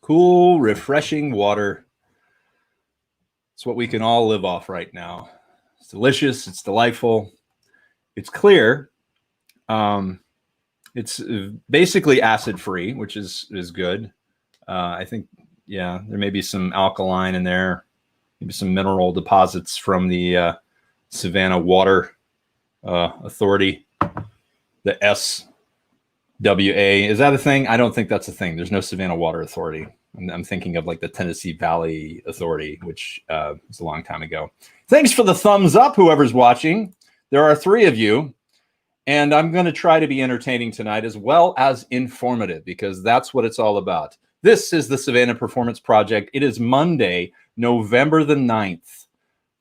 Cool, refreshing water. It's what we can all live off right now. It's delicious. It's delightful. It's clear. It's basically acid-free, which is good. I think, yeah, there may be some alkaline in there, maybe some mineral deposits from the Savannah Water Authority, the SWA. Is that a thing? I don't think that's a thing. There's no Savannah Water Authority. I'm thinking of like the Tennessee Valley Authority, which was a long time ago. Thanks for the thumbs up, whoever's watching. There are 3 of you. And I'm going to try to be entertaining tonight as well as informative, because that's what it's all about. This is the Savannah Performance Project. It is Monday, November the 9th.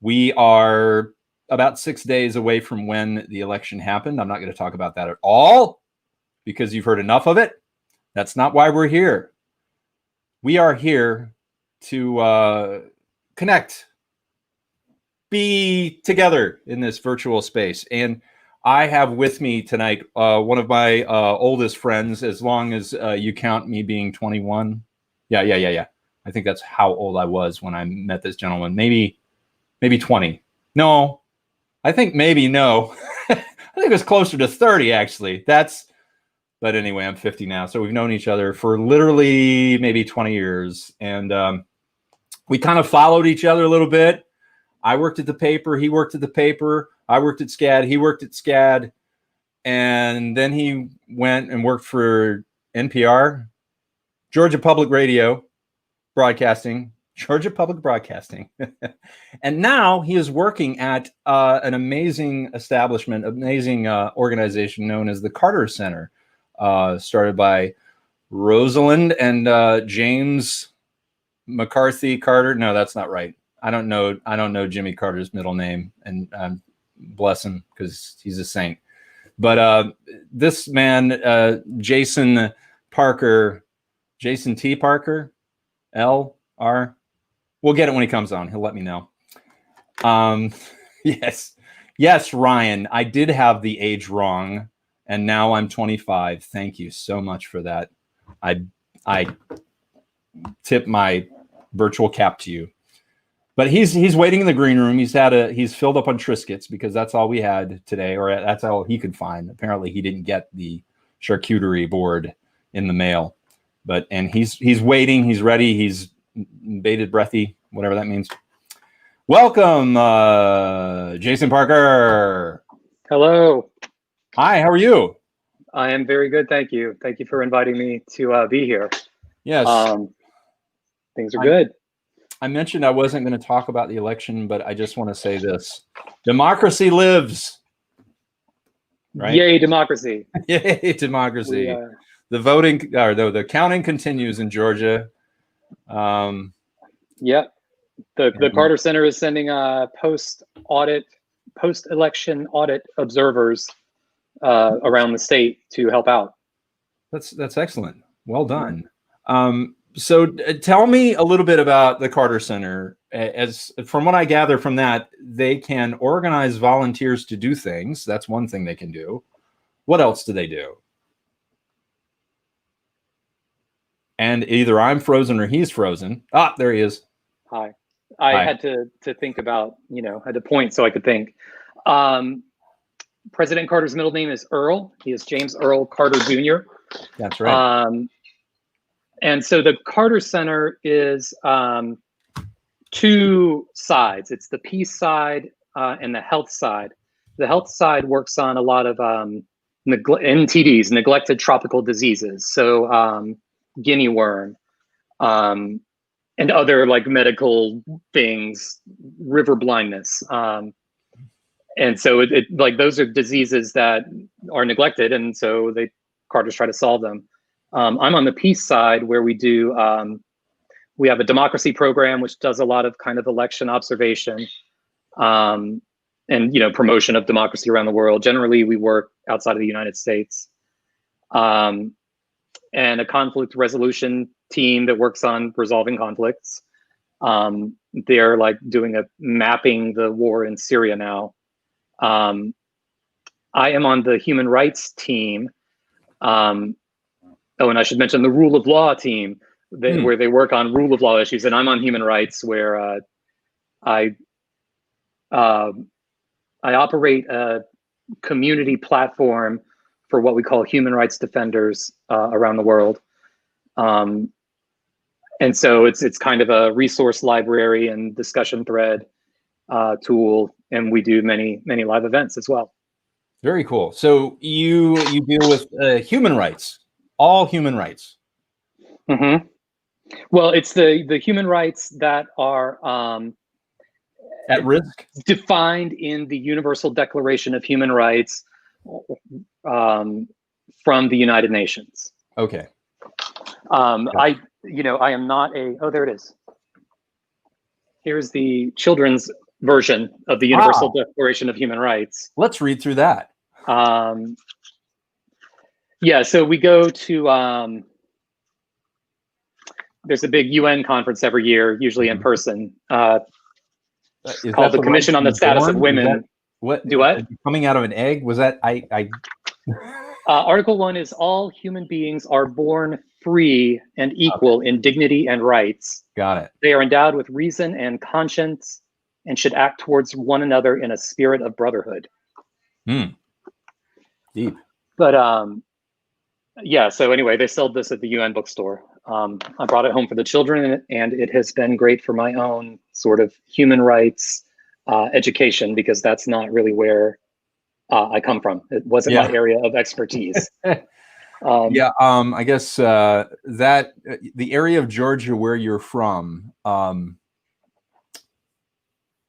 We are about 6 days away from when the election happened. I'm not going to talk about that at all because you've heard enough of it. That's not why we're here. We are here to connect, be together in this virtual space. And I have with me tonight one of my oldest friends, as long as you count me being 21. Yeah. I think that's how old I was when I met this gentleman. Maybe 20. No, I think maybe no. I think it was closer to 30, actually. But anyway, I'm 50 now. So we've known each other for literally maybe 20 years. And we kind of followed each other a little bit. I worked at the paper. He worked at the paper. I worked at SCAD. He worked at SCAD. And then he went and worked for NPR, Georgia Public Radio Broadcasting, Georgia Public Broadcasting. And now he is working at an amazing establishment, amazing organization known as the Carter Center, started by Rosalind and James McCarthy Carter. No, that's not right. I don't know Jimmy Carter's middle name, and bless him because he's a saint. But this man, Jason T. Parker, L.R. We'll get it when he comes on. He'll let me know. Yes, Ryan, I did have the age wrong, and now I'm 25. Thank you so much for that. I tip my virtual cap to you. But he's waiting in the green room. He's filled up on Triscuits because that's all we had today, or that's all he could find. Apparently, he didn't get the charcuterie board in the mail. And he's waiting. He's ready. He's bated breathy, whatever that means. Welcome, Jason Parker. Hello. Hi. How are you? I am very good, thank you. Thank you for inviting me to be here. Yes. Things are good. I mentioned I wasn't going to talk about the election, but I just want to say this. Democracy lives. Right? Yay, democracy. Yay, democracy. The voting, or the counting continues in Georgia. Yeah. The Carter Center is sending post-election audit observers around the state to help out. That's excellent. Well done. So tell me a little bit about the Carter Center. As from what I gather from that, they can organize volunteers to do things. That's one thing they can do. What else do they do? And either I'm frozen or he's frozen. Ah, there he is. Hi. I had to think about, had to point so I could think. President Carter's middle name is Earl. He is James Earl Carter Jr. That's right. And so the Carter Center is 2 sides. It's the peace side and the health side. The health side works on a lot of NTDs, neglected tropical diseases. So guinea worm and other like medical things, river blindness. And so it like those are diseases that are neglected. And so Carter's try to solve them. I'm on the peace side where we do, we have a democracy program, which does a lot of kind of election observation and, promotion of democracy around the world. Generally, we work outside of the United States. And a conflict resolution team that works on resolving conflicts. They're like doing mapping the war in Syria now. I am on the human rights team. Oh, and I should mention the rule of law team. where they work on rule of law issues, and I'm on human rights, where I operate a community platform for what we call human rights defenders around the world. And so it's kind of a resource library and discussion thread tool, and we do many live events as well. Very cool. So you deal with human rights, all human rights. Mm-hmm. Well, it's the human rights that are At risk, defined in the Universal Declaration of Human Rights from the United Nations. Okay. I am not a. Oh, there it is. Here's the children's version of the Universal Declaration of Human Rights. Let's read through that. Yeah, so we go to. There's a big UN conference every year, usually in person, called the Commission on the Status of Women. What? Do what? Coming out of an egg? Was that I? Article 1 is all human beings are born free and equal in dignity and rights. Got it. They are endowed with reason and conscience and should act towards one another in a spirit of brotherhood. Deep. But yeah, so anyway, they sold this at the UN bookstore. I brought it home for the children, and it has been great for my own sort of human rights education, because that's not really where I come from. It wasn't my area of expertise. I guess that the area of Georgia where you're from, and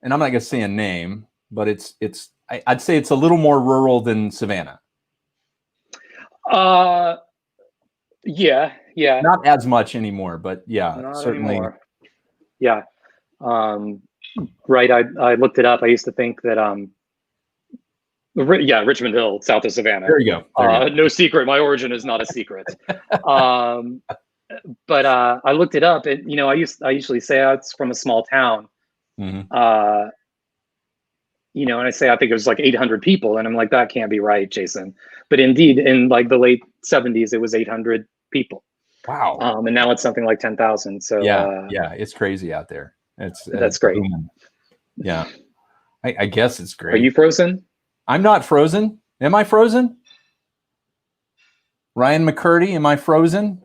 I'm not going to say a name, but I'd say it's a little more rural than Savannah. Yeah. Not as much anymore, but Not certainly. Anymore. Yeah. Right. I looked it up. I used to think that Richmond Hill, south of Savannah. There you go. No secret. My origin is not a secret. But I looked it up, and I usually say it's from a small town. Mm-hmm. And I say I think it was like 800 people, and I'm like, that can't be right, Jason. But indeed, in like the late 70s, it was 800 people. Wow. And now it's something like 10,000. So it's crazy out there. That's great. Booming. Yeah, I guess it's great. Are you frozen? I'm not frozen. Am I frozen? Ryan McCurdy, am I frozen?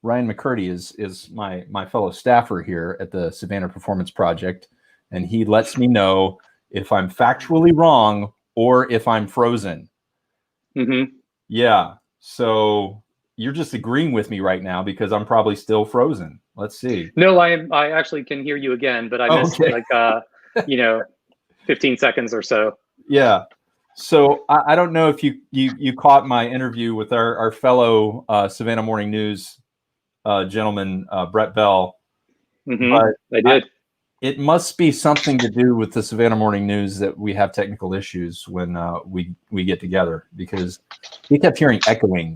Ryan McCurdy is my fellow staffer here at the Savannah Performance Project, and he lets me know if I'm factually wrong or if I'm frozen. Mm-hmm. Yeah. So you're just agreeing with me right now because I'm probably still frozen. Let's see. No, I actually can hear you again, but I missed 15 seconds or so. Yeah. So I don't know if you caught my interview with our fellow Savannah Morning News gentleman, Brett Bell. Mm-hmm. But I did. It must be something to do with the Savannah Morning News that we have technical issues when we get together, because we kept hearing echoing.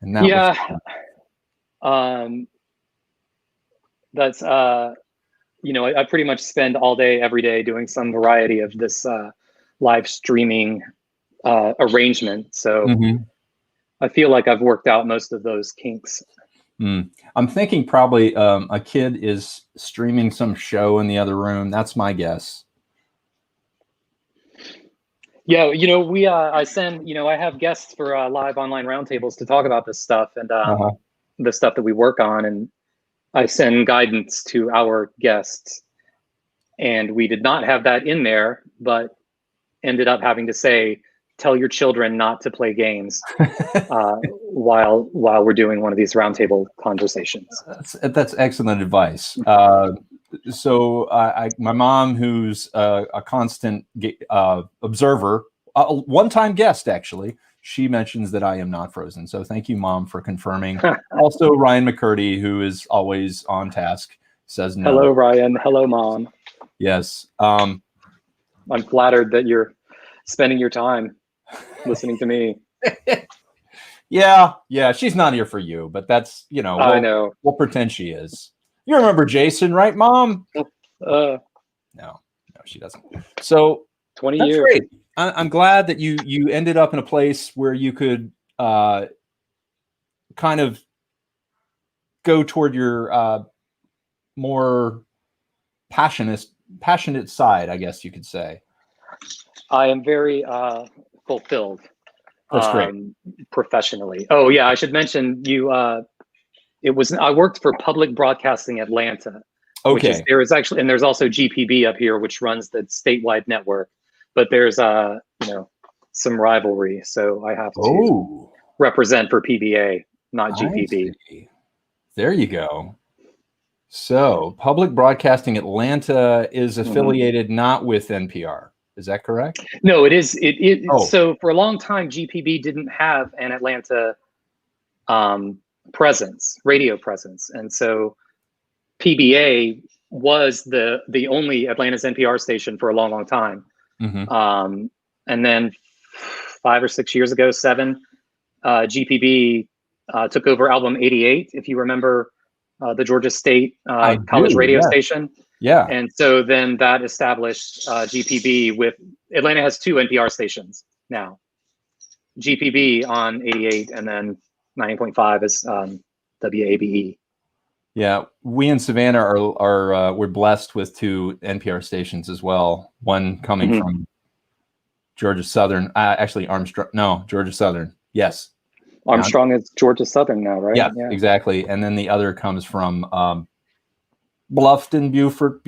And that that's I pretty much spend all day, every day doing some variety of this live streaming arrangement. So I feel like I've worked out most of those kinks. I'm thinking probably a kid is streaming some show in the other room. That's my guess. Yeah, I send, I have guests for live online roundtables to talk about this stuff and the stuff that we work on, and I send guidance to our guests. And we did not have that in there, but ended up having to say, tell your children not to play games while we're doing one of these roundtable conversations. That's excellent advice. So my mom, who's a constant observer, a one-time guest actually, she mentions that I am not frozen. So thank you, Mom, for confirming. Also, Ryan McCurdy, who is always on task, says no. Hello, Ryan. Hello, Mom. Yes. I'm flattered that you're spending your time listening to me. Yeah. She's not here for you, but that's, I know. We'll pretend she is. You remember Jason, right, Mom? No, she doesn't. So 20 that's years. Great. I'm glad that you ended up in a place where you could kind of go toward your more passionate side, I guess you could say. I am very fulfilled. That's great. Professionally. Oh yeah, I should mention you. I worked for Public Broadcasting Atlanta, which is Okay. there's also GPB up here, which runs the statewide network. But there's some rivalry, so I have to represent for PBA, not GPB. There you go. So Public Broadcasting Atlanta is affiliated not with NPR. Is that correct? No, it is. So for a long time, GPB didn't have an Atlanta radio presence, and so PBA was the only Atlanta's NPR station for a long time. And then 5 or 6 years ago, GPB took over Album 88, if you remember the Georgia State college radio station. Yeah. And so then that established GPB with Atlanta has 2 NPR stations now. GPB on 88 and then 90.5 is WABE. Yeah, we in Savannah are we're blessed with 2 NPR stations as well. One coming from Georgia Southern, actually Armstrong. No, Georgia Southern. Yes, Armstrong is Georgia Southern now, right? Yeah, exactly. And then the other comes from Bluffton, Beaufort.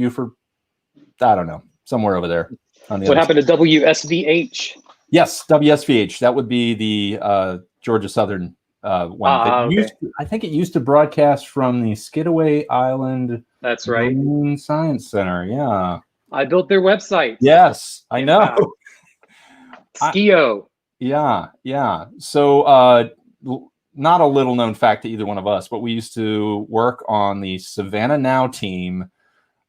I don't know, somewhere over there. What happened to WSVH? Yes, WSVH. That would be the Georgia Southern one. I think it used to broadcast from the Skidaway Island. That's right. Marine Science Center. Yeah. I built their website. Yes, I know. Skio. Yeah. So not a little known fact to either one of us, but we used to work on the Savannah Now team,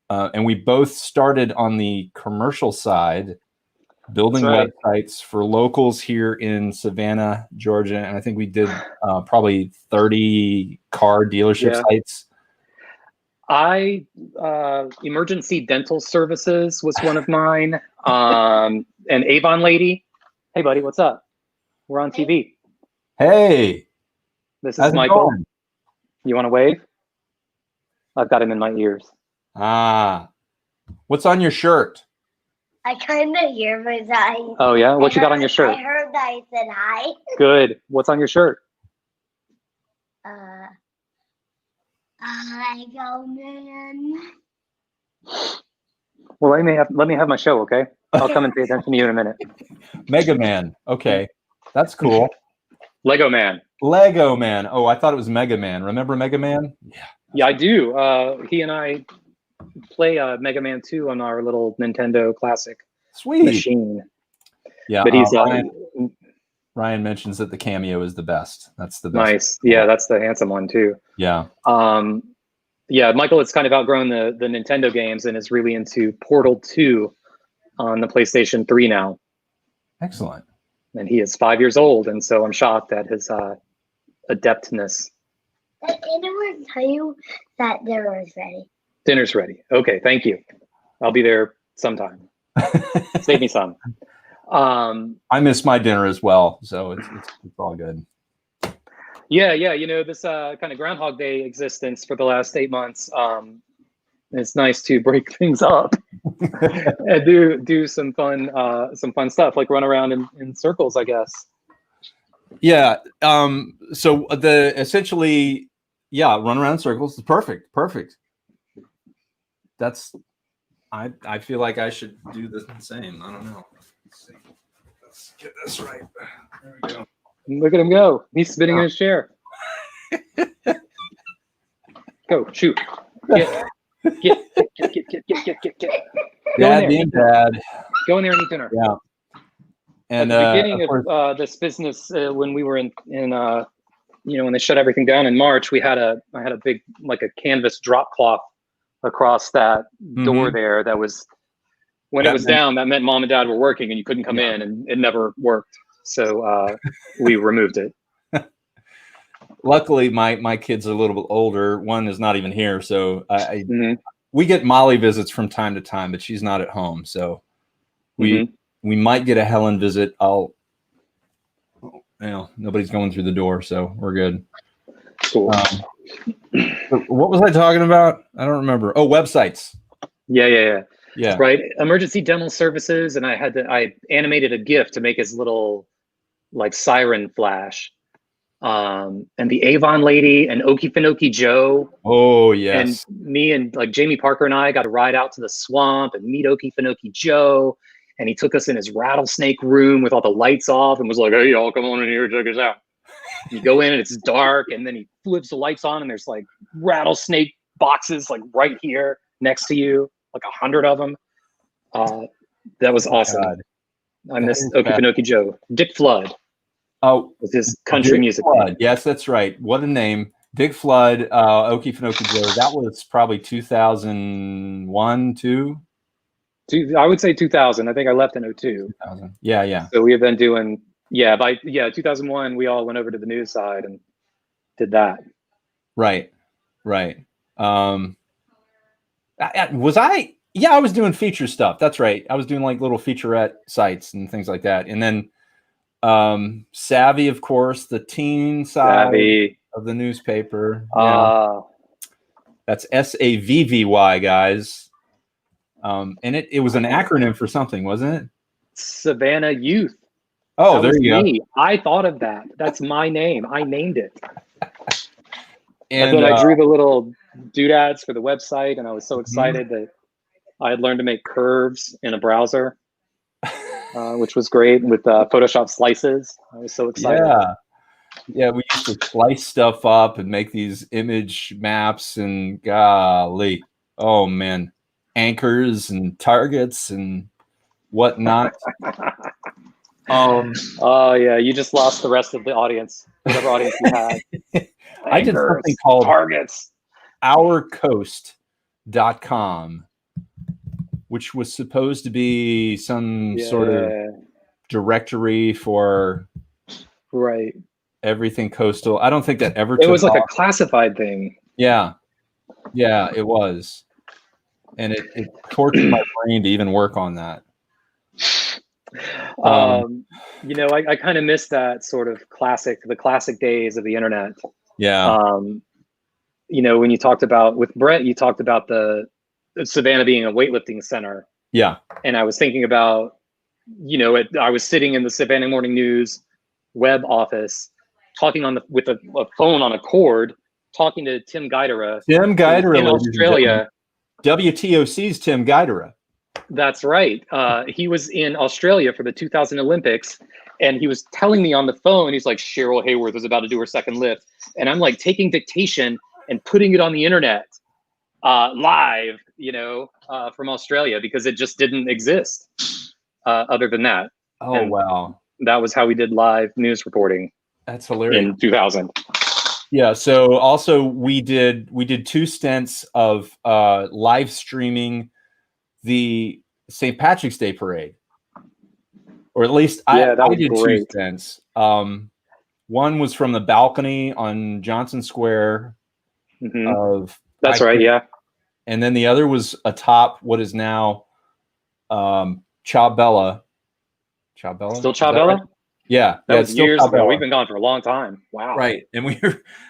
and we both started on the commercial side, building websites for locals here in Savannah, Georgia. And I think we did probably 30 car dealership sites. Emergency dental services was one of mine. An Avon lady. Hey buddy, what's up? We're on TV. Hey. This is Michael. You want to wave? I've got him in my ears. What's on your shirt? I kind of hear my side. Oh, yeah? What you got on your shirt? I heard that I said hi. Good. What's on your shirt? Lego Man. Well, let me have my show, okay? I'll come and pay attention to you in a minute. Mega Man. Okay. That's cool. Lego Man. Lego Man. Oh, I thought it was Mega Man. Remember Mega Man? Yeah, I do. He and I play Mega Man 2 on our little Nintendo Classic machine. Yeah, but he's Ryan mentions that the cameo is the best. That's the best. Nice. Yeah, that's the handsome one too. Yeah. Yeah, Michael has kind of outgrown the Nintendo games and is really into Portal 2 on the PlayStation 3 now. Excellent. And he is 5 years old, and so I'm shocked at his adeptness. I want to tell you that dinner is ready. Dinner's ready. Okay, thank you. I'll be there sometime. Save me some. I miss my dinner as well, so it's all good. Yeah. You know, this kind of Groundhog Day existence for the last 8 months. It's nice to break things up and do some fun stuff, like run around in circles, I guess. Yeah. So essentially, run around in circles is perfect. I feel like I should do the same. I don't know. Let's see. Let's get this right. There we go. Look at him go. He's spinning in his chair. Go, shoot. Get. Dad being dad. Go in there and eat dinner. Yeah. And at the beginning of this business, when we were in when they shut everything down in March, I had a big, like a canvas drop cloth across that door there. That was, when it was down, that meant mom and dad were working and you couldn't come in, and it never worked. So we removed it. Luckily, my kids are a little bit older. One is not even here, so we get Molly visits from time to time, but she's not at home. So we might get a Helen visit. Nobody's going through the door, so we're good. Cool. What was I talking about? I don't remember. Oh, websites. Yeah. Yeah. Right. Emergency dental services, and I animated a GIF to make his little like siren flash. And the Avon lady and Okefenokee Joe. Oh, And yes. me and like Jamie Parker and I got to ride out to the swamp and meet Okefenokee Joe. And he took us in his rattlesnake room with all the lights off and was like, "Hey, y'all, come on in here, check us out." You go in and it's dark, and then he flips the lights on, and there's like rattlesnake boxes like right here next to you, like 100 of them. That was awesome. God. I missed Okefenokee Joe. Dick Flood. Oh, with his country Dick music. Flood. Yes, that's right. What a name. Dick Flood, Okefenokee Joe. That was probably 2001, 2? I would say 2000. I think I left in 2002. 2000. Yeah. So we have been doing, by 2001, we all went over to the news side and did that. Right. Was I? Yeah, I was doing feature stuff. That's right. I was doing like little featurette sites and things like that. And then Savvy, of course, the teen side of the newspaper. Yeah. That's SAVVY, guys. And it was an acronym for something, wasn't it? Savannah Youth. Oh, there you go. I thought of that. That's my name. I named it. And then I drew the little doodads for the website, and I was so excited that I had learned to make curves in a browser, which was great with Photoshop slices. I was so excited. Yeah, we used to slice stuff up and make these image maps, and golly, oh man, anchors and targets and whatnot. Oh yeah, you just lost the rest of the audience, whatever audience you had. I did something called targets. ourcoast.com, which was supposed to be some sort of directory for everything coastal. I don't think that ever took It was like off. a classified thing. Yeah, it was. And it tortured my brain to even work on that. I kind of miss that sort of the classic days of the internet. Yeah. When you talked about with Brett, you talked about the Savannah being a weightlifting center. Yeah. And I was thinking about, I was sitting in the Savannah Morning News web office, talking with a phone on a cord, talking to Tim Guidera. Tim Guidera in Australia. WTOC's Tim Guidera. That's right. He was in Australia for the 2000 Olympics, and he was telling me on the phone, he's like, Cheryl Hayworth is about to do her second lift. And I'm like taking dictation and putting it on the internet live, from Australia, because it just didn't exist other than that. Oh, and wow. That was how we did live news reporting. That's hilarious. In 2000. Yeah. So also we did 2 stints of live streaming the St. Patrick's Day parade, or at least I did great. 2 stints. One was from the balcony on Johnson Square. That's right. Yeah. And then the other was atop what is now Chabella. Still Chabella? Right? Yeah. That was years ago. We've been gone for a long time. Wow. Right. And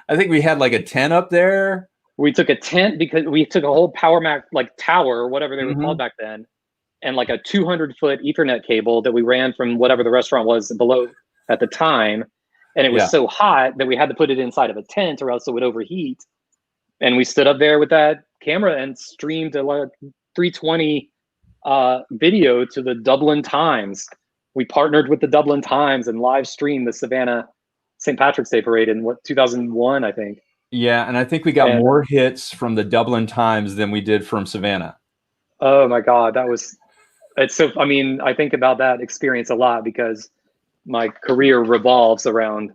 I think we had like a tent up there. We took a tent because we took a whole power Mac tower or whatever they were called back then, and like a 200-foot Ethernet cable that we ran from whatever the restaurant was below at the time. And it was so hot that we had to put it inside of a tent or else it would overheat. And we stood up there with that camera and streamed a 320 video to the Dublin Times. We partnered with the Dublin Times and live streamed the Savannah St. Patrick's Day parade in 2001, I think. Yeah, and I think we got more hits from the Dublin Times than we did from Savannah. Oh my God, it's so. I mean, I think about that experience a lot because my career revolves around,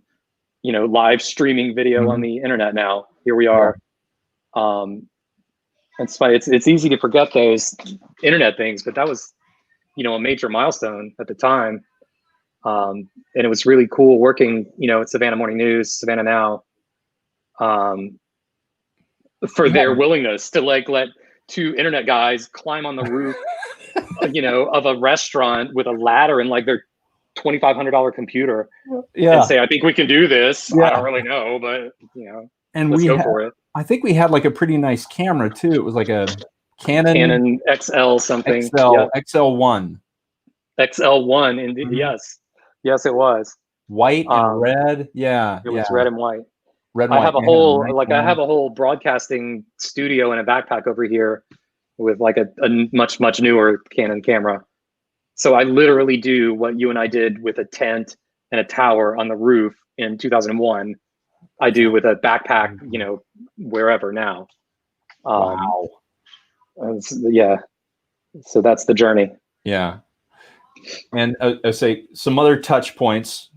live streaming video on the internet. Now here we are. It's funny. It's easy to forget those internet things, but that was, a major milestone at the time. And it was really cool working, at Savannah Morning News, Savannah Now. For their willingness to let 2 internet guys climb on the roof, of a restaurant with a ladder and their $2,500 computer, and say, "I think we can do this." I don't really know, but And Let's we go had, for it. I think we had like a pretty nice camera too. It was like a Canon XL something. XL1. XL1, indeed. Mhm. Yes, it was. White and red. Yeah. It was red and white. Red and I white. have a It had whole nice I lens. have a whole broadcasting studio in a backpack over here with like a much newer Canon camera. So I literally do what you and I did with a tent and a tower on the roof in 2001. I do with a backpack, wherever now. Wow. Yeah. So that's the journey. Yeah. And I say some other touch points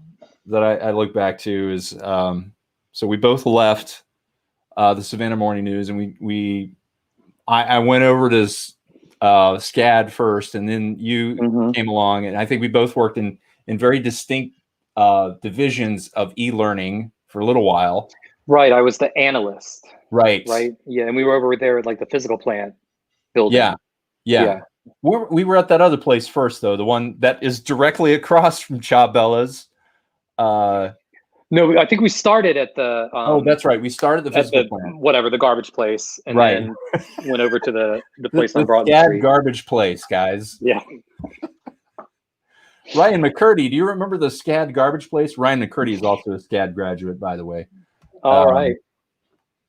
that I look back to is so we both left the Savannah Morning News, and I went over to SCAD first, and then you came along, and I think we both worked in very distinct divisions of e-learning for a little while. Right. I was the analyst. Right. Yeah. And we were over there at like the physical plant building. Yeah. We were at that other place first, though, the one that is directly across from Chabella's. No, I think we started at the. That's right. We started the physical plant. Whatever, the garbage place, and then went over to the place on Broadway SCAD Street. garbage place, guys. Yeah. Ryan McCurdy, do you remember the SCAD garbage place? Ryan McCurdy is also a SCAD graduate, by the way. All right.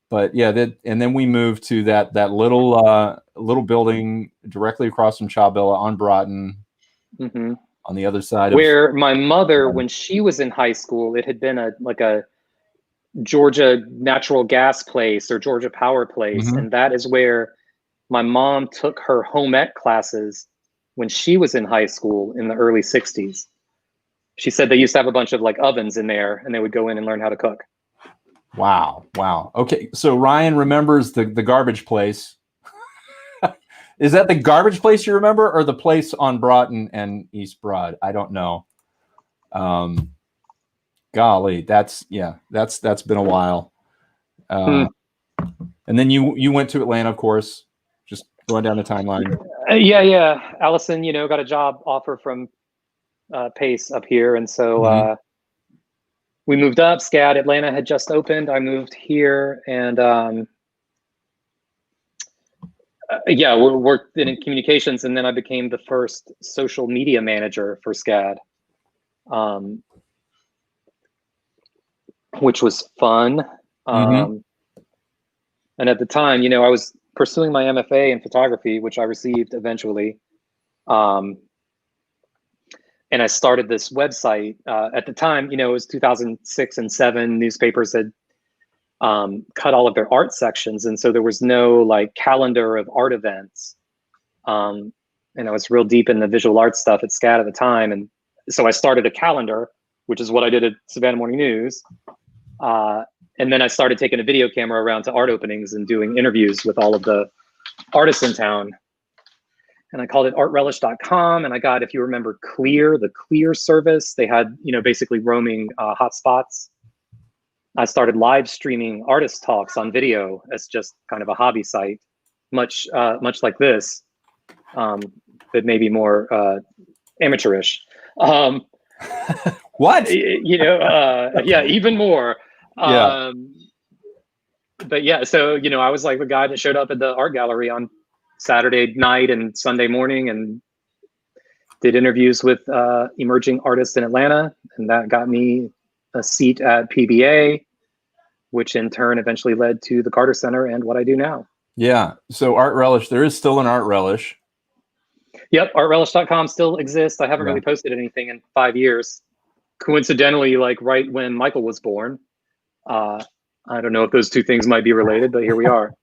But yeah, and then we moved to that little building directly across from Chabella on Broughton, on the other side where my mother, when she was in high school, it had been a Georgia natural gas place or Georgia power place, and that is where my mom took her home ec classes when she was in high school in the early 60s. She said they used to have a bunch of like ovens in there, and they would go in and learn how to cook. Wow. Okay, so Ryan remembers the garbage place. Is that the garbage place you remember, or the place on Broughton and East Broad? I don't know. Golly, that's been a while. And then you went to Atlanta, of course. Just going down the timeline. Yeah. Allison, got a job offer from Pace up here, and so we moved up. SCAD Atlanta had just opened. I moved here, and we worked in communications, and then I became the first social media manager for SCAD, which was fun. And at the time, I was pursuing my MFA in photography, which I received eventually. And I started this website. At the time, it was 2006 and 2007. Newspapers had cut all of their art sections, and so there was no like calendar of art events. And I was real deep in the visual art stuff at SCAD at the time, and so I started a calendar, which is what I did at Savannah Morning News. And then I started taking a video camera around to art openings and doing interviews with all of the artists in town. And I called it artrelish.com. And I got, if you remember Clear, the Clear service, they had, basically roaming hotspots. I started live streaming artist talks on video as just kind of a hobby site, much like this, but maybe more amateurish. What? Even more. But yeah, so, I was like the guy that showed up at the art gallery on Saturday night and Sunday morning and did interviews with emerging artists in Atlanta. And that got me a seat at PBA, which in turn eventually led to the Carter Center and what I do now. Yeah. So Art Relish, there is still an Art Relish. Yep. Artrelish.com still exists. I haven't really posted anything in 5 years. Coincidentally, like right when Michael was born. I don't know if those two things might be related, but here we are.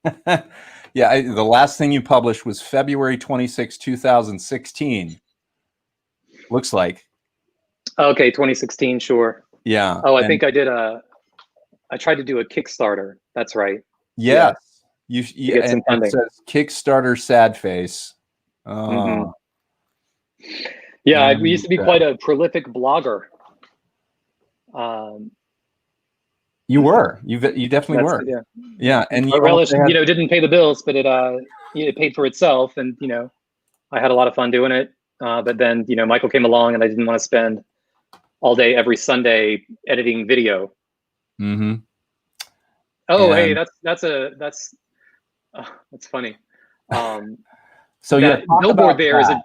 The last thing you published was February 26, 2016. Looks like. Okay, 2016, sure. Yeah. Oh, I think I did I tried to do a Kickstarter. That's right. Yes. Yeah. And it says Kickstarter sad face. Oh. Yeah, I used to be quite a prolific blogger. You were. You definitely were. Yeah. And Art Relish, didn't pay the bills, but it paid for itself, and I had a lot of fun doing it. But then Michael came along, and I didn't want to spend all day every Sunday editing video. Oh, hey, And that's funny. so yeah, That talk billboard about there is that.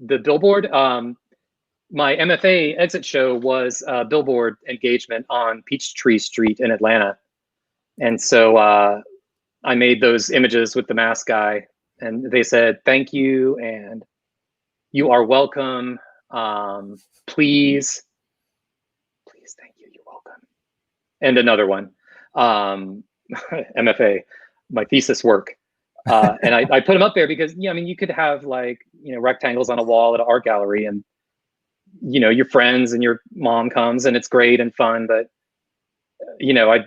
the billboard. My MFA exit show was a billboard engagement on Peachtree Street in Atlanta, and so I made those images with the mask guy, and they said thank you and you are welcome. Please, thank you. You're welcome. And another one, MFA, my thesis work. And I put them up there because, yeah, I mean, you could have like, rectangles on a wall at an art gallery and, your friends and your mom comes and it's great and fun. But, I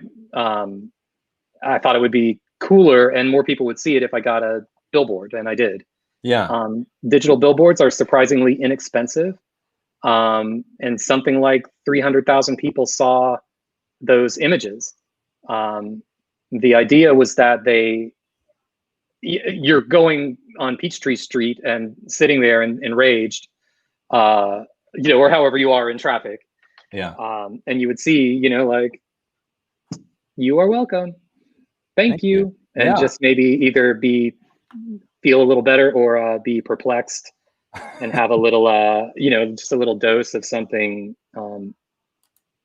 thought it would be cooler and more people would see it if I got a billboard, and I did. Yeah. Digital billboards are surprisingly inexpensive. And something like 300,000 people saw those images. The idea was that you're going on Peachtree Street and sitting there and enraged, or however you are in traffic. Yeah. And you would see, like, you are welcome. Thank you. And Yeah. just maybe either feel a little better or be perplexed and have a little, just a little dose of something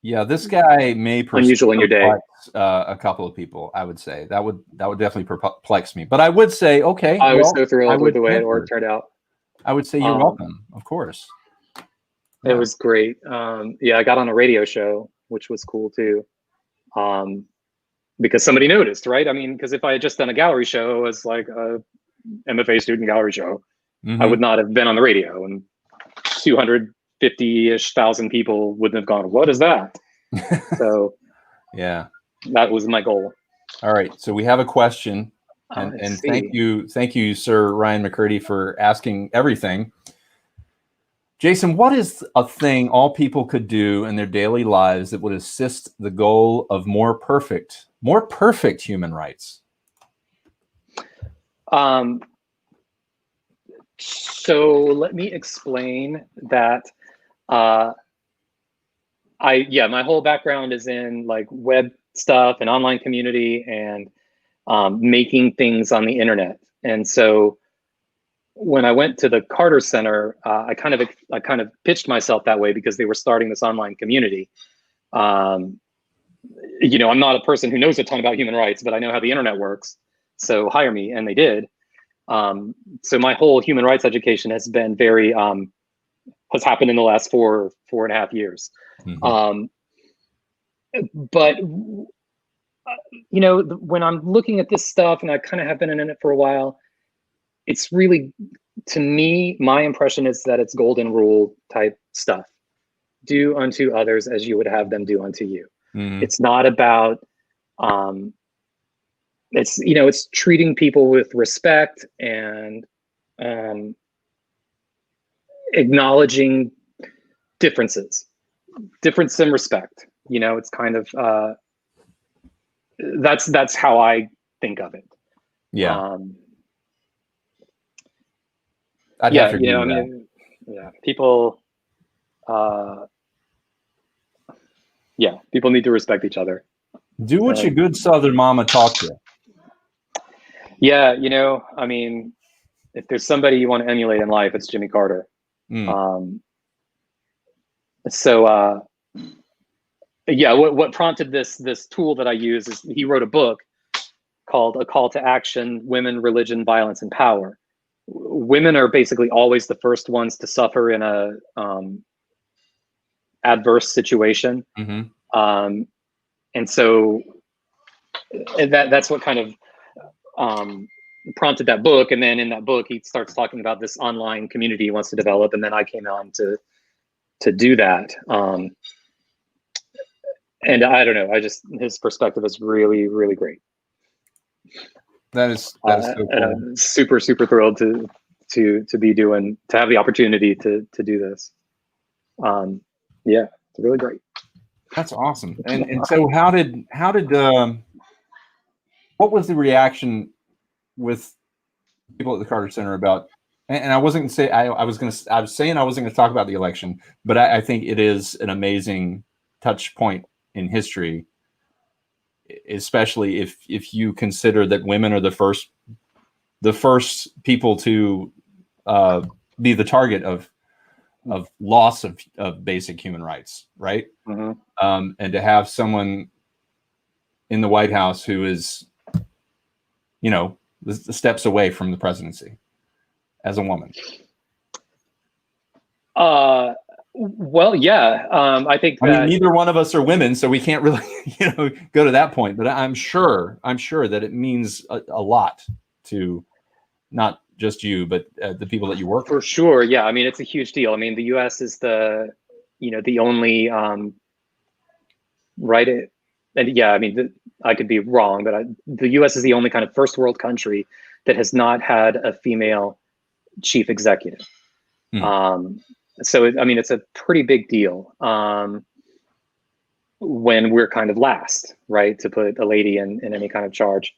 Yeah, this guy may unusual in your day. A couple of people. I would say that would definitely perplex me. But I would say, okay, I was so thrilled with the way answer. it turned out. I would say you're welcome, of course. It was great. Yeah, I got on a radio show, which was cool too, because somebody noticed, right? I mean, because if I had just done a gallery show as like a MFA student gallery show, I would not have been on the radio, and 250-ish thousand people wouldn't have gone, what is that? So yeah, that was my goal. All right, so we have a question, and thank you, Sir Ryan McCurdy, for asking everything. Jason, what is a thing all people could do in their daily lives that would assist the goal of more perfect human rights? So let me explain that. My whole background is in like web stuff and online community and making things on the internet. And so when I went to the Carter Center, I kind of pitched myself that way because they were starting this online community. I'm not a person who knows a ton about human rights, but I know how the internet works. So hire me, and they did. So my whole human rights education has been has happened in the last 4.5 years. Mm-hmm. But when I'm looking at this stuff, and I kind of have been in it for a while, it's really, to me, my impression is that it's golden rule type stuff. Do unto others as you would have them do unto you. Mm-hmm. It's not about, it's treating people with respect and acknowledging difference and respect. It's kind of, that's how I think of it. Yeah. People, people need to respect each other. Do what your good Southern mama taught you. Yeah, I mean, if there's somebody you want to emulate in life, it's Jimmy Carter. What prompted this tool that I use is he wrote a book called A Call to Action: Women, Religion, Violence, and Power. Women are basically always the first ones to suffer in a adverse situation. Mm-hmm. And so that's what kind of prompted that book. And then in that book, he starts talking about this online community he wants to develop. And then I came on to do that. And I don't know, his perspective is really, really great. That is so cool. And I'm super, super thrilled to have the opportunity to do this. It's really great. That's awesome. And so how did what was the reaction with people at the Carter Center about, and I wasn't going to say, I was saying I wasn't going to talk about the election, but I think it is an amazing touch point in history. especially if you consider that women are the first people to be the target of loss of basic human rights, right? Mm-hmm. And to have someone in the White House who is, the steps away from the presidency as a woman. Well, yeah. I think that, I mean, neither one of us are women, so we can't really, go to that point. But I'm sure that it means a lot to not just you, but the people that you work for with. sure. Yeah. I mean, it's a huge deal. I mean, the U.S. is the only, right. And yeah, I mean, I could be wrong, but the U.S. is the only kind of first world country that has not had a female chief executive. So, I mean, it's a pretty big deal when we're kind of last, right, to put a lady in any kind of charge.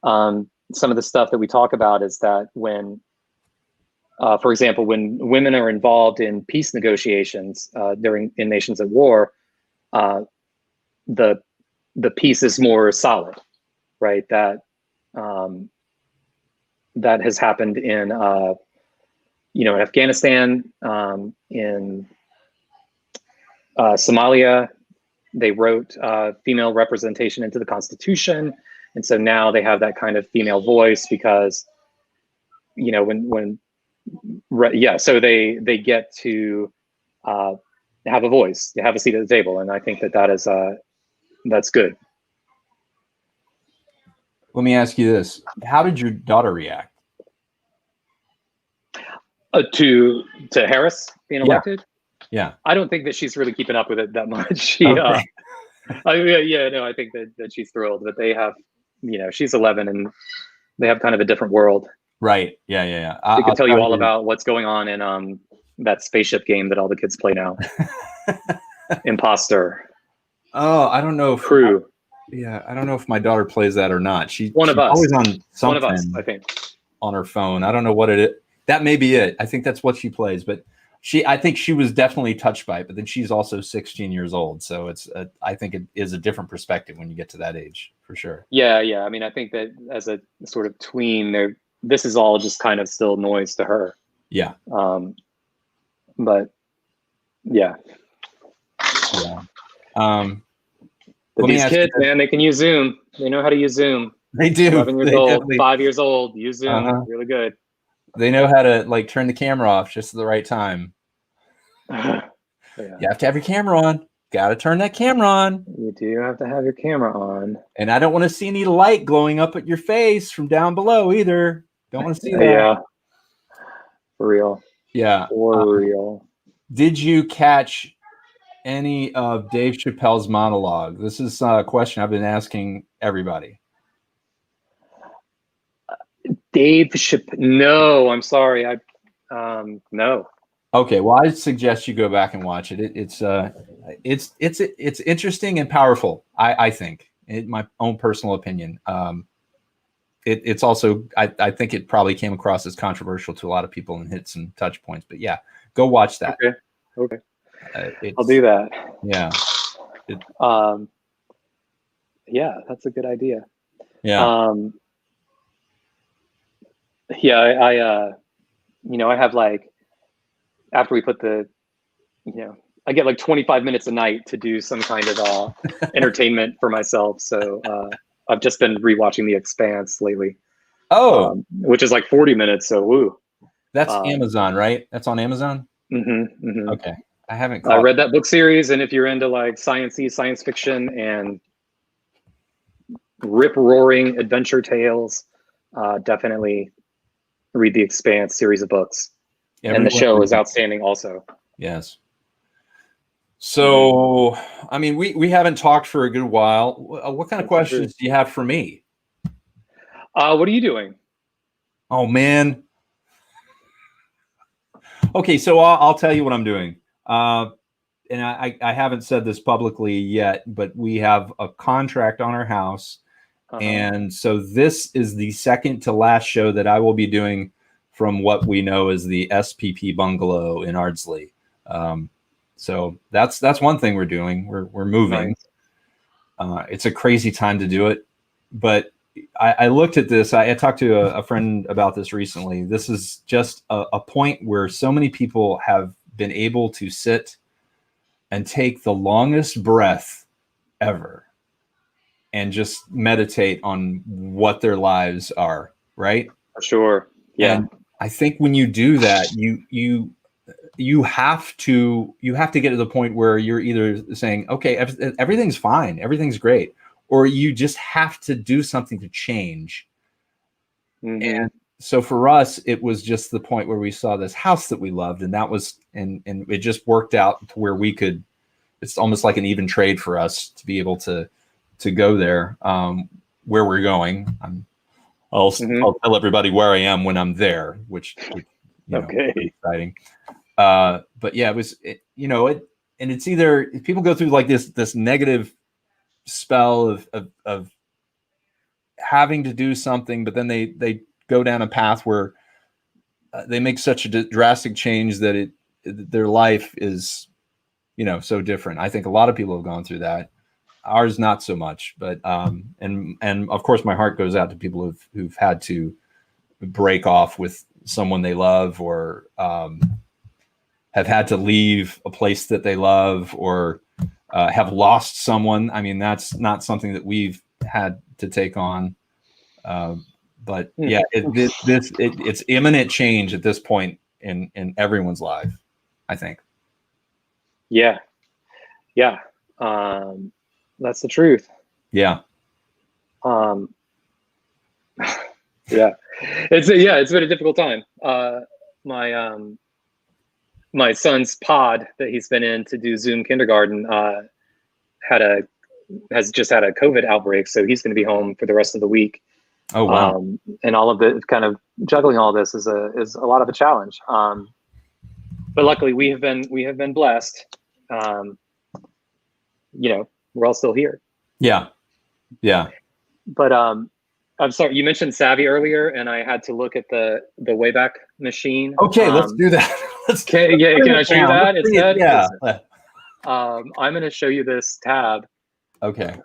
Some of the stuff that we talk about is that when, for example, when women are involved in peace negotiations in nations at war, the peace is more solid, right? That has happened in in Afghanistan, in Somalia. They wrote female representation into the Constitution, and so now they have that kind of female voice because so they get to have a voice, they have a seat at the table, and I think that's good. Let me ask you this: how did your daughter react? To Harris being elected? Yeah. I don't think that she's really keeping up with it that much. Okay. I think that she's thrilled, but they have, she's 11 and they have kind of a different world. Right. Yeah. They can tell you all about what's going on in that spaceship game that all the kids play now. Imposter. Oh, I don't know if Crew. I don't know if my daughter plays that or not. She's us. always on something. One of us, I think. On her phone. I don't know what it is. That may be it. I think that's what she plays, but I think she was definitely touched by it, but then she's also 16 years old. So I think it is a different perspective when you get to that age, for sure. Yeah. I mean, I think that as a sort of tween, this is all just kind of still noise to her. Yeah. But yeah. But these kids, man, they can use Zoom. They know how to use Zoom. They do. 11 years old, 5 years old, use Zoom. Really good. They know how to turn the camera off just at the right time. Yeah. You have to have your camera on. Got to turn that camera on. You do have to have your camera on. And I don't want to see any light glowing up at your face from down below either. Don't want to see that. Yeah. For real. Yeah. For real. Did you catch any of Dave Chappelle's monologue? This is a question I've been asking everybody. Dave Chappelle? No, I'm sorry. No. Okay, well, I suggest you go back and watch it. It's interesting and powerful. I think, in my own personal opinion. It's also I think it probably came across as controversial to a lot of people and hit some touch points. But yeah, go watch that. Okay. I'll do that. Yeah. Yeah, that's a good idea. Yeah. I have after we put I get 25 minutes a night to do some kind of entertainment for myself. So I've just been rewatching The Expanse lately. Oh, which is 40 minutes. So woo. That's Amazon, right? That's on Amazon. Mm-hmm. Okay, I haven't. I read that book series, and if you're into science fiction and rip-roaring adventure tales, definitely read The Expanse series of books. And the show is outstanding also. Yes. So, I mean, we haven't talked for a good while. What kind of questions do you have for me? What are you doing? Oh, man. Okay, so I'll tell you what I'm doing. And I haven't said this publicly yet, but we have a contract on our house. And so this is the second to last show that I will be doing from what we know as the SPP bungalow in Ardsley. So that's one thing we're doing. We're moving. It's a crazy time to do it. But I looked at this. I talked to a friend about this recently. This is just a point where so many people have been able to sit and take the longest breath ever and just meditate on what their lives are, right? For sure. Yeah. And I think when you do that, you have to get to the point where you're either saying, okay, everything's fine, everything's great, or you just have to do something to change. Mm-hmm. And so for us, it was just the point where we saw this house that we loved, and that was, and it just worked out to where we could, it's almost like an even trade for us to be able to go there, where we're going. I'll tell everybody where I am when I'm there, which you know, Okay. is exciting. But yeah, and it's either people go through like this negative spell of having to do something, but then they go down a path where they make such a drastic change that their life is, so different. I think a lot of people have gone through that. Ours not so much, but and of course my heart goes out to people who've had to break off with someone they love, or have had to leave a place that they love, or have lost someone. I mean, that's not something that we've had to take on. But yeah, it's imminent change at this point in everyone's life, I think. Yeah. That's the truth. Yeah. Yeah. It's been a difficult time. My son's pod that he's been in to do Zoom kindergarten has just had a COVID outbreak, so he's going to be home for the rest of the week. Oh wow! And all of the kind of juggling all this is a lot of a challenge. But luckily, we have been blessed. We're all still here. Yeah. But I'm sorry, you mentioned Savvy earlier, and I had to look at the Wayback Machine. Okay, let's do that. Can I show you that instead? Yeah. I'm going to show you this tab. Okay.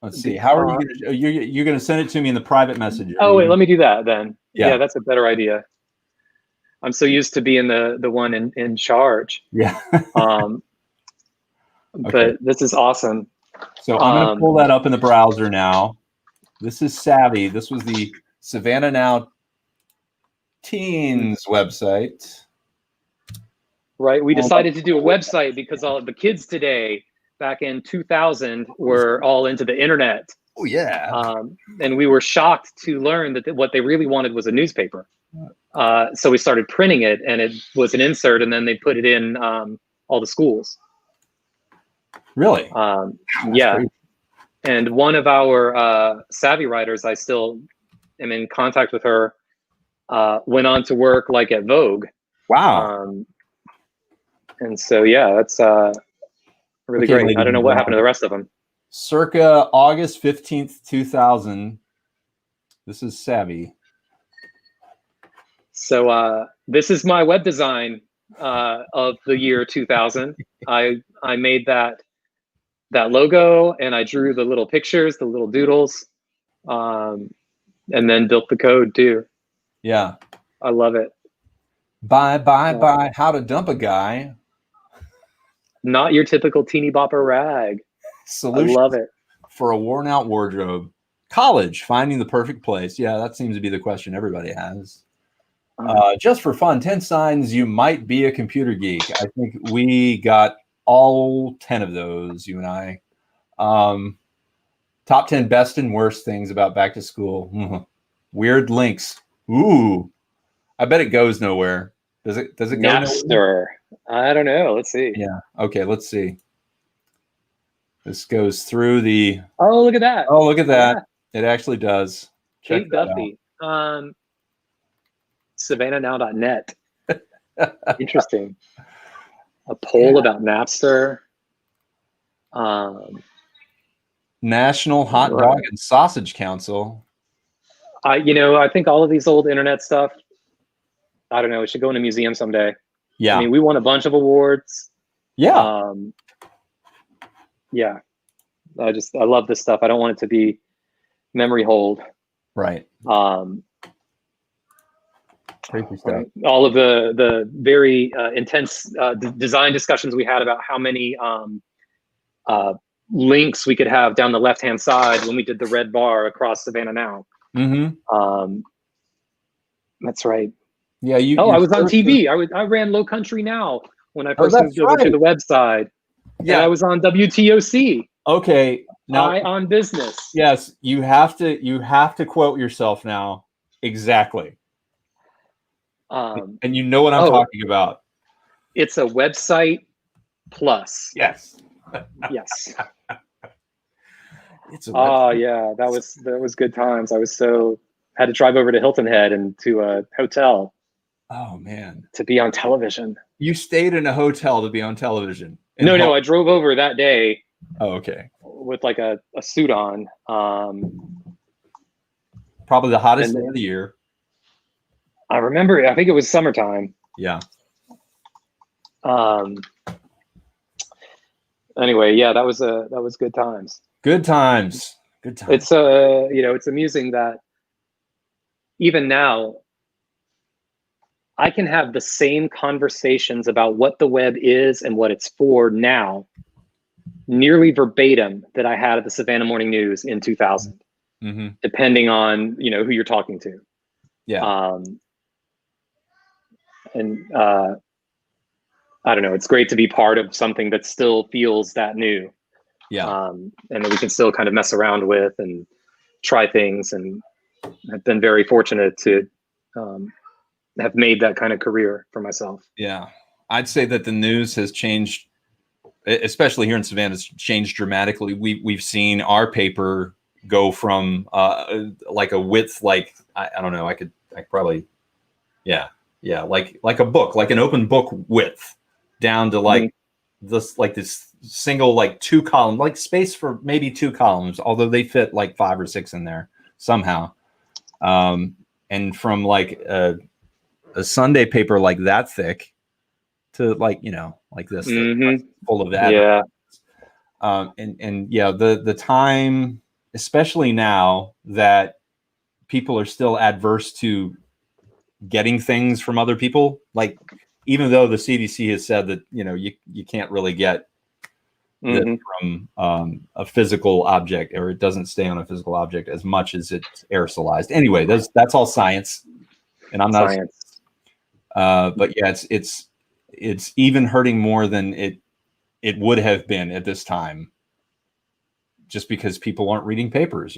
Let's see. How are you going to? You're going to send it to me in the private message. Oh wait, let me do that then. Yeah, that's a better idea. I'm so used to being the one in charge. Yeah. Okay. But this is awesome. So I'm going to pull that up in the browser now. This is Savvy. This was the Savannah Now Teens website. Right. We decided to do a website because all the kids today, back in 2000, were all into the internet. Oh yeah. And we were shocked to learn that what they really wanted was a newspaper. So we started printing it, and it was an insert, and then they put it in all the schools. Really? Yeah. Crazy. And one of our Savvy writers, I still am in contact with her, went on to work like at Vogue. Wow. And so, yeah, that's really great. I don't know what happened to the rest of them. Circa August 15th, 2000. This is Savvy. So this is my web design of the year 2000. I made that logo, and I drew the little pictures, the little doodles, and then built the code too. Yeah. I love it. Bye. How to dump a guy. Not your typical teeny bopper rag. Solution. I love it. For a worn out wardrobe. College, finding the perfect place. Yeah, that seems to be the question everybody has. Just for fun, 10 signs you might be a computer geek. I think we got all 10 of those, you and I. Top 10 best and worst things about back to school. Weird links. Ooh, I bet it goes nowhere. Does it go nowhere? I don't know. Let's see. Yeah. Okay, let's see. This goes through the... Oh, look at that. Oh, look at that. Yeah. It actually does. Kate Duffy. SavannahNow.net. Interesting. A poll about Napster. National Hot Dog and Sausage Council. I think all of these old internet stuff, I don't know, it should go in a museum someday. Yeah. I mean, we won a bunch of awards. Yeah. Yeah. I love this stuff. I don't want it to be memory hold. Right. Crazy stuff. Right. All of the very intense design discussions we had about how many links we could have down the left-hand side when we did the red bar across Savannah Now. Mm-hmm. That's right. Yeah. I was on TV. I ran Low Country Now when I first moved over to the website. Yeah. And I was on WTOC. Okay. Now on Business. Yes, you have to quote yourself now. Exactly. And you know what I'm talking about. It's a website plus. Yes. Yes. It's a yeah, that was good times. I had to drive over to Hilton Head and to a hotel. Oh man. To be on television. You stayed in a hotel to be on television. No, I drove over that day. Oh, okay. With like a suit on. Probably the hottest day of the year. I remember, I think it was summertime. Yeah. Anyway, yeah, that was good times. Good times. Good times. It's it's amusing that even now I can have the same conversations about what the web is and what it's for now, nearly verbatim, that I had at the Savannah Morning News in 2000, depending on who you're talking to. Yeah. I don't know. It's great to be part of something that still feels that new. Yeah. And that we can still kind of mess around with and try things. And I've been very fortunate to have made that kind of career for myself. Yeah. I'd say that the news has changed, especially here in Savannah, it's changed dramatically. We've seen our paper go from like a width, like, I don't know, I probably, like a book, like an open book width, down to like this single, like 2 column, like space for maybe 2 columns, although they fit like 5 or 6 in there somehow. And from like a Sunday paper like that thick to like, like this, thick, full of that. Yeah. And yeah, the time, especially now that people are still adverse to getting things from other people, like even though the CDC has said that you can't really get this from a physical object, or it doesn't stay on a physical object as much as it's aerosolized. Anyway, that's all science, and I'm not science. But yeah, it's even hurting more than it would have been at this time, just because people aren't reading papers.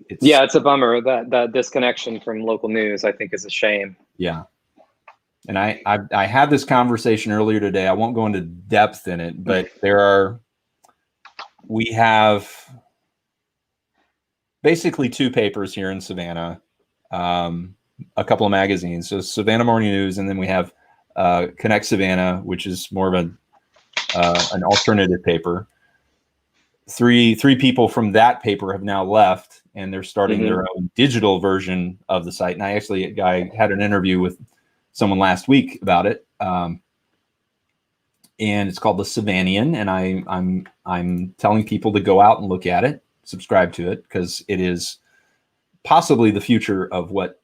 It's a bummer that disconnection from local news, I think, is a shame. Yeah. And I had this conversation earlier today. I won't go into depth in it, but we have basically 2 papers here in Savannah, a couple of magazines. So Savannah Morning News, and then we have Connect Savannah, which is more of an alternative paper. Three people from that paper have now left, and they're starting their own digital version of the site. And I had an interview with someone last week about it, and it's called the Savannian. And I'm telling people to go out and look at it, subscribe to it, because it is possibly the future of what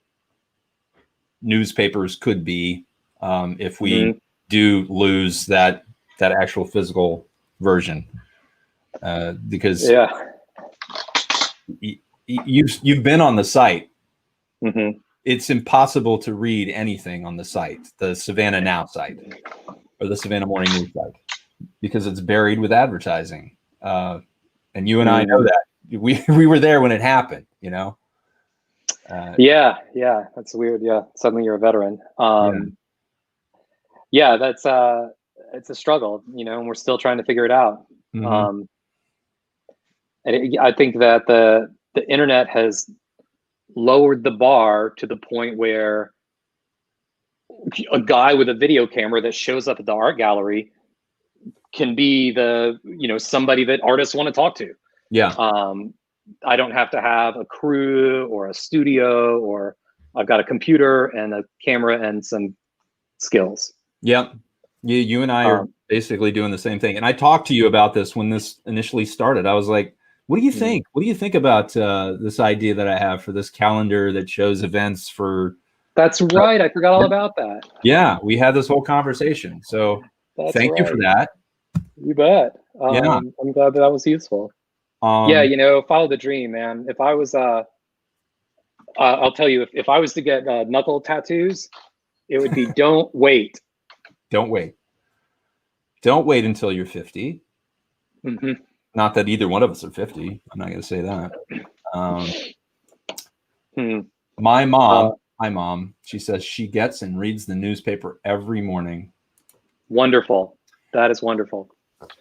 newspapers could be if we do lose that actual physical version. Because you've been on the site. It's impossible to read anything on the site, the Savannah Now site or the Savannah Morning News site, because it's buried with advertising. And you and I know that. We were there when it happened, Yeah, that's weird. Yeah, suddenly you're a veteran. Yeah, that's it's a struggle, and we're still trying to figure it out. And I think that the internet has lowered the bar to the point where a guy with a video camera that shows up at the art gallery can be somebody that artists want to talk to. Yeah. I don't have to have a crew or a studio, or I've got a computer and a camera and some skills. Yep. You and I are basically doing the same thing. And I talked to you about this when this initially started. I was like, what do you think? What do you think about this idea that I have for this calendar that shows events for... That's right. I forgot all about that. Yeah, we had this whole conversation. So thank you for that. You bet. Yeah. I'm glad that was useful. Yeah, you know, follow the dream, man. If I was, I'll tell you, if I was to get knuckle tattoos, it would be don't wait. Don't wait. Don't wait until you're 50. Mm-hmm. Not that either one of us are 50. I'm not going to say that. My mom, she says she gets and reads the newspaper every morning. Wonderful. That is wonderful.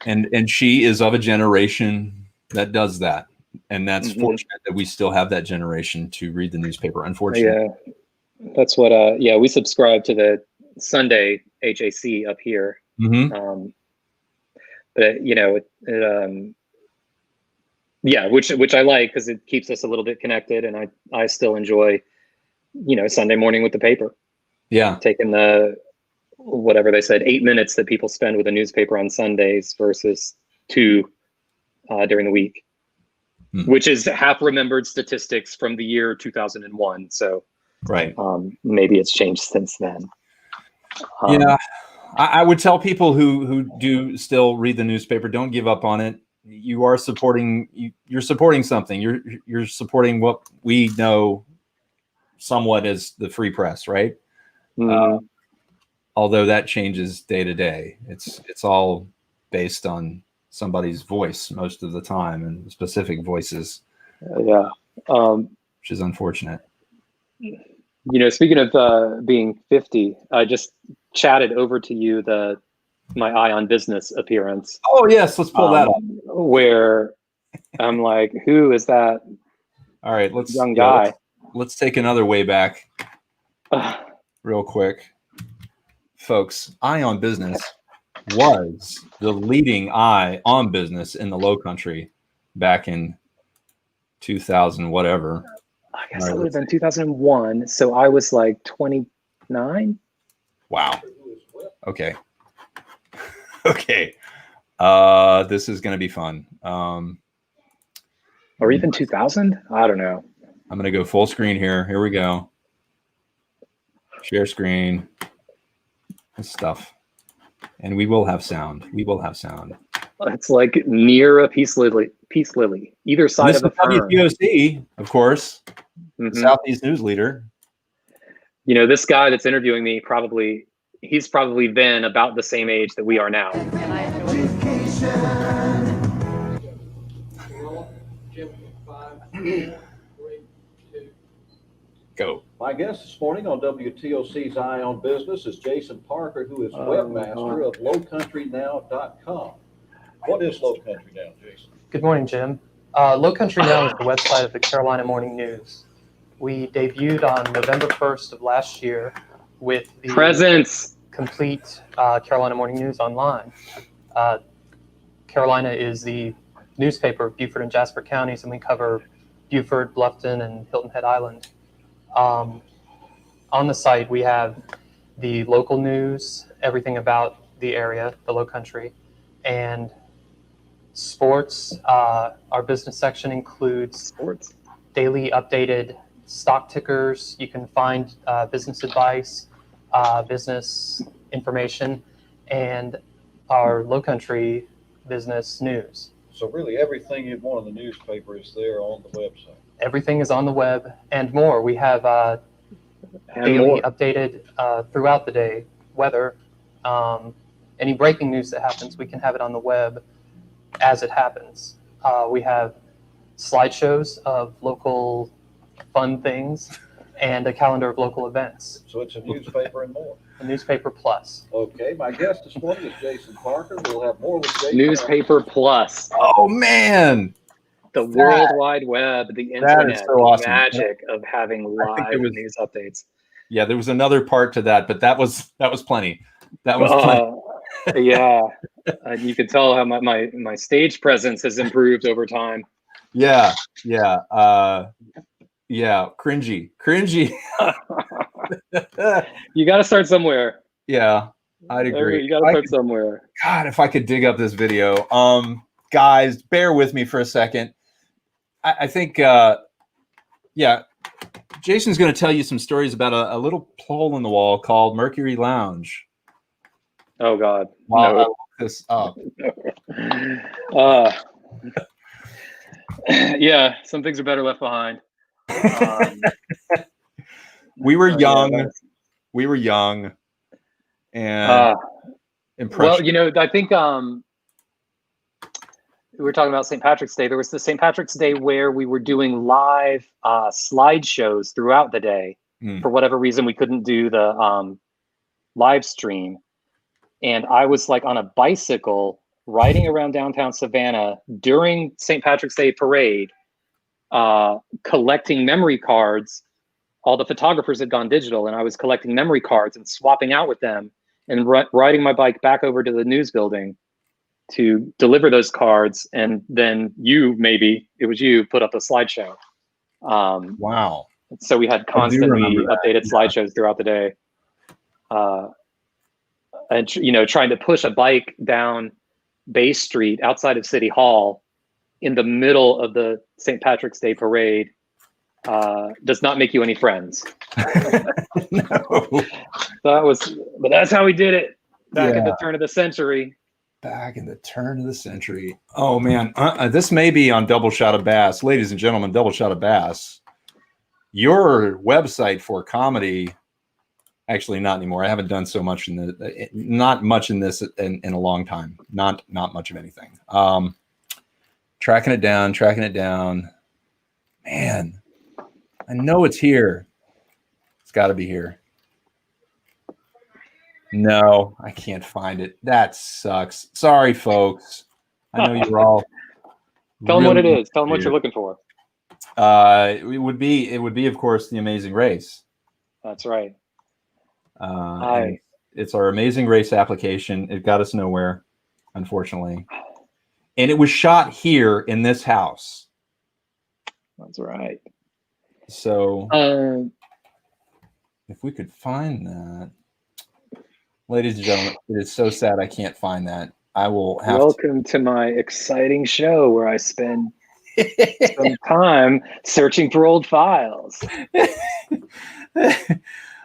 And she is of a generation that does that. And that's fortunate that we still have that generation to read the newspaper, unfortunately. Yeah. That's what, we subscribe to the Sunday HAC up here. But you know, which I like because it keeps us a little bit connected, and I still enjoy, you know, Sunday morning with the paper. Yeah, taking the whatever they said 8 minutes that people spend with a newspaper on Sundays versus 2 during the week, which is half remembered statistics from the year 2001. So right, maybe it's changed since then. Yeah. I would tell people who do still read the newspaper, don't give up on it. You are supporting, you're supporting something. You're supporting what we know somewhat as the free press, right? Although that changes day to day. It's all based on somebody's voice most of the time, and specific voices. Yeah. Which is unfortunate. You know, speaking of being 50, I just chatted over to you my Eye on Business appearance. Oh yes, let's pull that up. Where I'm like, who is that? All right, let's young guy. Let's take another way back, real quick, folks. Eye on Business was the leading eye on business in the Low Country back in 2000, whatever. I guess it would have been 2001. So I was like 29. Wow. Okay. Okay. This is going to be fun. Or even 2000? I don't know. I'm going to go full screen here. Here we go. Share screen. This stuff. And we will have sound. We will have sound. It's like near a peace lily. Either side of a fern. WTOC, of course. Southeast News Leader. You know, this guy that's interviewing me he's probably been about the same age that we are now. Go. My guest this morning on WTOC's Eye on Business is Jason Parker, who is webmaster of lowcountrynow.com. What is Low Country Now, Jason? Good morning, Jim. Low Country Now is the website of the Carolina Morning News. We debuted on November 1st of last year with the complete Carolina Morning News online. Carolina is the newspaper of Beaufort and Jasper counties, and we cover Beaufort, Bluffton, and Hilton Head Island. On the site, we have the local news, everything about the area, the Low Country, and sports. Our business section includes daily updated stock tickers. You can find business advice, business information, and our Low Country business news. So really everything you'd want in the newspaper is there on the website. Everything is on the web and more. We have daily updated throughout the day weather. Any breaking news that happens, we can have it on the web as it happens. We have slideshows of local fun things and a calendar of local events. So it's a newspaper and more. A newspaper plus. Okay, my guest this morning is Jason Parker. We'll have more with Jason. Newspaper plus. Oh man. The World Wide Web, the internet, so awesome. The magic of having live news updates. Yeah, there was another part to that, but that was plenty. That was plenty. Yeah. You can tell how my stage presence has improved over time. Yeah. Cringy. You got to start somewhere. Yeah. I'd agree. You got to put somewhere. God, if I could dig up this video. Guys, bear with me for a second. I think, yeah, Jason's going to tell you some stories about a little hole in the wall called Mercury Lounge. Oh God. While I No. look this up. Yeah, some things are better left behind. We were young. Yeah, we were young. And well, you know, I think we were talking about St. Patrick's Day. There was the St. Patrick's Day where we were doing live slideshows throughout the day. For whatever reason, we couldn't do the live stream. And I was like on a bicycle riding around downtown Savannah during St. Patrick's Day parade, collecting memory cards. All the photographers had gone digital, and I was collecting memory cards and swapping out with them and riding my bike back over to the news building to deliver those cards. And then it was you put up a slideshow. Wow. So we had constantly updated slideshows throughout the day. And, you know, trying to push a bike down Bay Street outside of City Hall in the middle of the St. Patrick's Day parade does not make you any friends. No. But that's how we did it back at the turn of the century. Back in the turn of the century. Oh man, this may be on Double Shot of Bass, ladies and gentlemen. Double Shot of Bass. Your website for comedy. Actually, not anymore. I haven't done so much not much in this in a long time. Not much of anything. Tracking it down. Man, I know it's here. It's got to be here. No, I can't find it. That sucks. Sorry, folks. I know you're all. Tell them what it is. Tell them what you're looking for. It would be, of course, The Amazing Race. That's right. It's our Amazing Race application. It got us nowhere, unfortunately. And it was shot here in this house. That's right. So if we could find that. Ladies and gentlemen, it is so sad I can't find that. I will have Welcome to my exciting show where I spend some time searching for old files. That's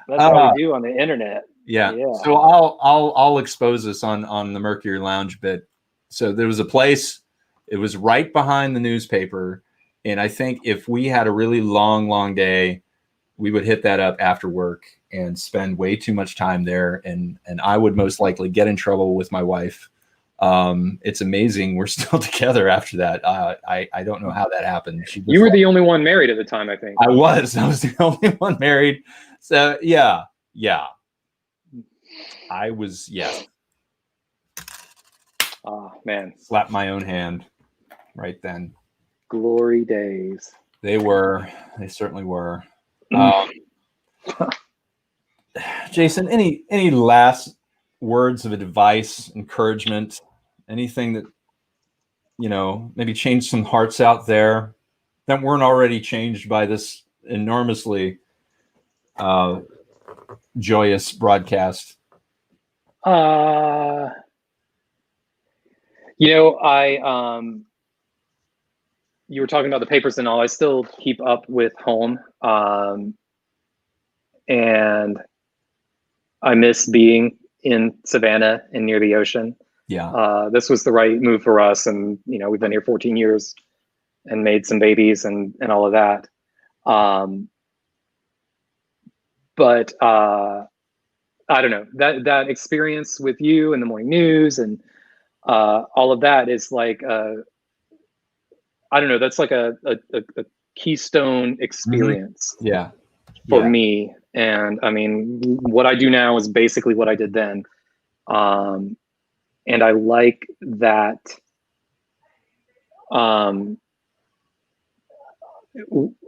how we do on the internet. Yeah. So I'll expose this on the Mercury Lounge bit. So there was a place, it was right behind the newspaper. And I think if we had a really long day, we would hit that up after work and spend way too much time there. And I would most likely get in trouble with my wife. It's amazing. We're still together after that. I don't know how that happened. You were the only one married at the time, I think. I was the only one married. So yeah. I was, yes. Oh man. Slapped my own hand right then. Glory days. They certainly were. Jason, any last words of advice, encouragement, anything that, you know, maybe change some hearts out there that weren't already changed by this enormously joyous broadcast? You know, you were talking about the papers and all. I still keep up with home, and I miss being in Savannah and near the ocean. Yeah. This was the right move for us, and you know, we've been here 14 years and made some babies and all of that. But I don't know, that experience with you and the morning news and all of that is like I don't know, that's like a keystone experience. Yeah. For me. And I mean, what I do now is basically what I did then. And I like that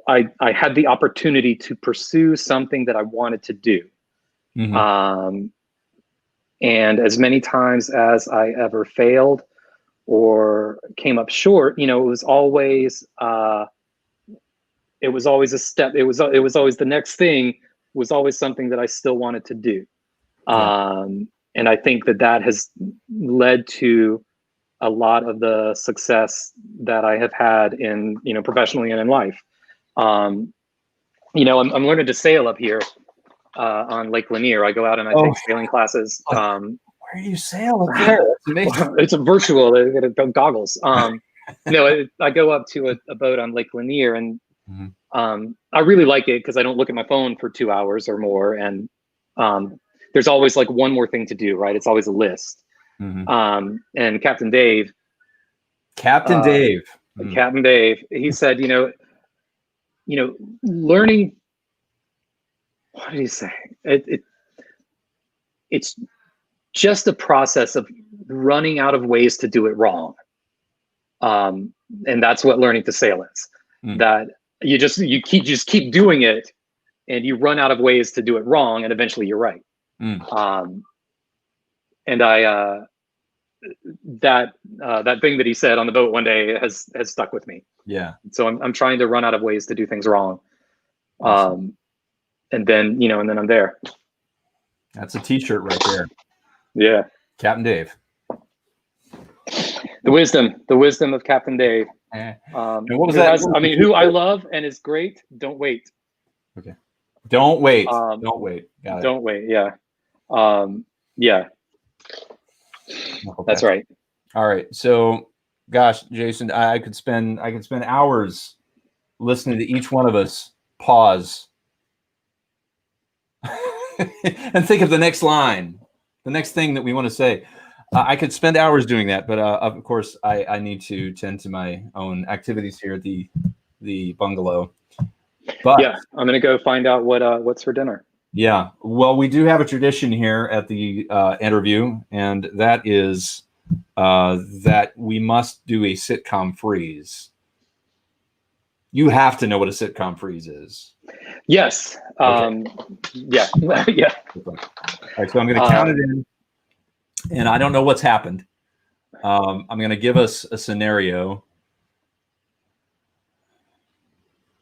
I had the opportunity to pursue something that I wanted to do. And as many times as I ever failed or came up short, you know, it was always a step. It was always the next thing was always something that I still wanted to do. And I think that has led to a lot of the success that I have had in, professionally and in life. I'm learning to sail up here on Lake Lanier. I go out and I take sailing classes. Where do you sail up there? That's amazing. It's a virtual, they got goggles. I go up to a boat on Lake Lanier, and I really like it because I don't look at my phone for 2 hours or more. And there's always like one more thing to do, right? It's always a list. And Captain Dave, he said, learning, what did he say? It's just a process of running out of ways to do it wrong. And that's what learning to sail is. That you keep doing it, and you run out of ways to do it wrong, and eventually you're right. And I that thing that he said on the boat one day has stuck with me. Yeah. So I'm trying to run out of ways to do things wrong. And then I'm there. That's a t-shirt right there. Yeah. Captain Dave. The wisdom of Captain Dave. And what was that? Who I love and is great. Don't wait. Okay. Don't wait. Don't wait. Got it. Don't wait. Yeah. Yeah. Okay. That's right. All right. So, gosh, Jason, I could spend hours listening to each one of us pause and think of the next line, the next thing that we want to say. I could spend hours doing that, but of course, I need to tend to my own activities here at the bungalow. But yeah, I'm gonna go find out what's for dinner. Yeah, well, we do have a tradition here at the interview, and that is that we must do a sitcom freeze. You have to know what a sitcom freeze is. Yes. Okay. Yeah. Yeah. All right, so I'm going to count it in, and I don't know what's happened. I'm going to give us a scenario.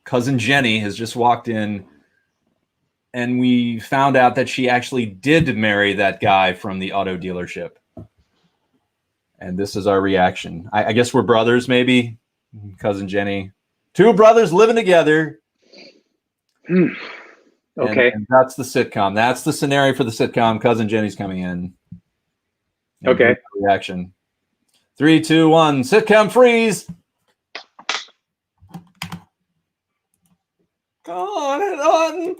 Cousin Jenny has just walked in, and we found out that she actually did marry that guy from the auto dealership. And this is our reaction. I guess we're brothers, maybe. Cousin Jenny. Two brothers living together. Okay. And that's the sitcom. That's the scenario for the sitcom. Cousin Jenny's coming in. And okay. Reaction. 3, 2, 1. Sitcom freeze. Go on and on.